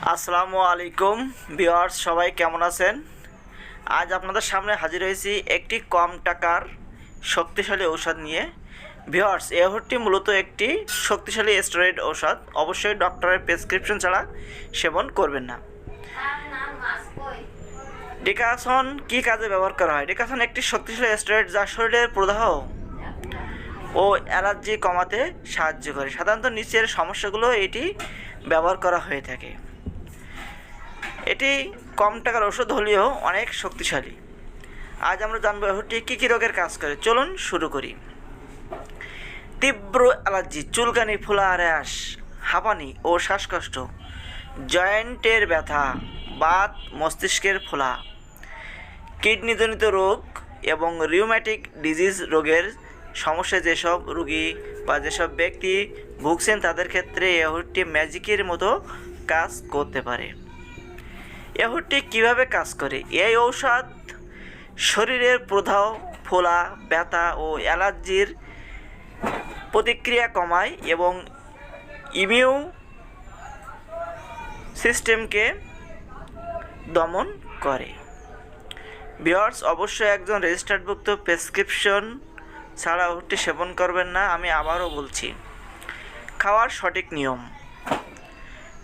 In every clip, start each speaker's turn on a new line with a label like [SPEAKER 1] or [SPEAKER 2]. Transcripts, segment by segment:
[SPEAKER 1] আসসালামু আলাইকুম ভিউয়ার্স, সবাই কেমন আছেন? আজ আপনাদের সামনে হাজির হয়েছি একটি কম টাকার শক্তিশালী ঔষধ নিয়ে। ভিউয়ার্স, এই ওষুধটি মূলত একটি শক্তিশালী স্টেরয়েড ঔষধ। অবশ্যই ডক্টরের প্রেসক্রিপশন ছাড়া সেবন করবেন না। ডিকাসন কী কাজে ব্যবহার করা হয়? ডিকাসন একটি শক্তিশালী স্টেরয়েড যা শরীরের প্রদাহ ও অ্যালার্জি কমাতে সাহায্য করে। সাধারণত নিচের সমস্যাগুলো এটি ব্যবহার করা হয়ে থাকে। এটি কম টাকার ওষুধ হলেও অনেক শক্তিশালী। আজ আমরা জানবো ওষুধটি কী কী রোগের কাজ করে। চলুন শুরু করি। তীব্র অ্যালার্জি, চুলকানি, ফোলা, র্যাশ, হাঁপানি ও শ্বাসকষ্ট, জয়েন্টের ব্যথা, বাত, মস্তিষ্কের ফোলা, কিডনিজনিত রোগ এবং রিউম্যাটিক ডিজিজ রোগের সমস্যায় যেসব রোগী বা যেসব ব্যক্তি ভুগছেন তাদের ক্ষেত্রে এই ওষুধটি ম্যাজিকের মতো কাজ করতে পারে। এই ওষুধটি কীভাবে কাজ করে? এই ঔষধ শরীরের প্রদাহ, ফোলা, ব্যথা ও অ্যালার্জির প্রতিক্রিয়া কমায় এবং ইমিউন সিস্টেমকে দমন করে। ভিউয়ার্স, অবশ্যই একজন রেজিস্টার্ডভুক্ত প্রেসক্রিপশন ছাড়া ওষুধটি সেবন করবেন না। আমি আবারও বলছি, খাওয়ার সঠিক নিয়ম।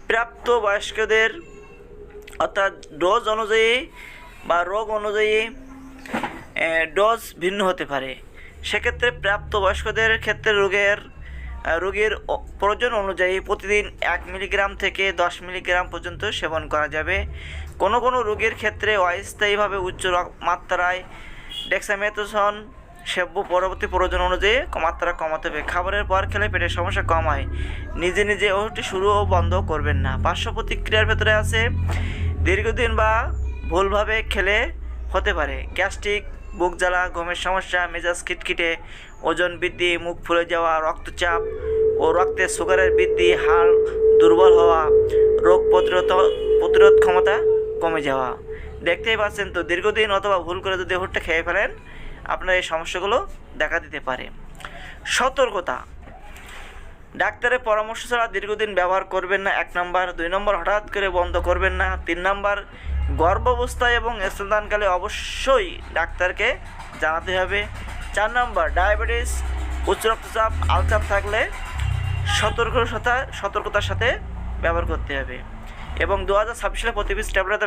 [SPEAKER 1] প্রাপ্তবয়স্কদের অর্থাৎ ডোজ অনুযায়ী বা রোগ অনুযায়ী ডোজ ভিন্ন হতে পারে। সেক্ষেত্রে প্রাপ্তবয়স্কদের ক্ষেত্রে রোগীর প্রয়োজন অনুযায়ী প্রতিদিন 1 মিলিগ্রাম থেকে 10 মিলিগ্রাম পর্যন্ত সেবন করা যাবে। কোনো কোনো রোগীর ক্ষেত্রে অস্থায়ীভাবে উচ্চ মাত্রায় ডেক্সামেথাসোন সেব্য পরবর্তী প্রয়োজন অনুযায়ী মাত্রা কমাতে হবে। খাবারের পর খেলে পেটের সমস্যা কম হয়। নিজে নিজে ওষুধটি শুরু ও বন্ধ করবেন না। পার্শ্ব প্রতিক্রিয়ার ভেতরে আছে দীর্ঘদিন বা ভুলভাবে খেলে হতে পারে গ্যাস্ট্রিক, বুক জ্বালা, ঘুমের সমস্যা, মেজাজ খিটখিটে, ওজন বৃদ্ধি, মুখ ফুলে যাওয়া, রক্তচাপ ও রক্তে সুগারের বৃদ্ধি, হাড় দুর্বল হওয়া, রোগ প্রতিরোধ ক্ষমতা কমে যাওয়া। দেখতেই পাচ্ছেন তো, দীর্ঘদিন অথবা ভুল করে যদি ওষুধটা খেয়ে ফেলেন আপনার এই সমস্যাগুলো দেখা দিতে পারে। সতর্কতা: ডাক্তারের পরামর্শ ছাড়া দীর্ঘদিন ব্যবহার করবেন না, 1 নম্বর। 2 নম্বর, হঠাৎ করে বন্ধ করবেন না। 3 নম্বর, গর্ভাবস্থায় এবং স্তনদানকালে অবশ্যই ডাক্তারকে জানাতে হবে। 4 নম্বর, ডায়াবেটিস, উচ্চ রক্তচাপ, আলচাপ থাকলে সতর্কতার সাথে ব্যবহার করতে হবে। এবং 2026 সালে প্রতি পিস ট্যাবলেট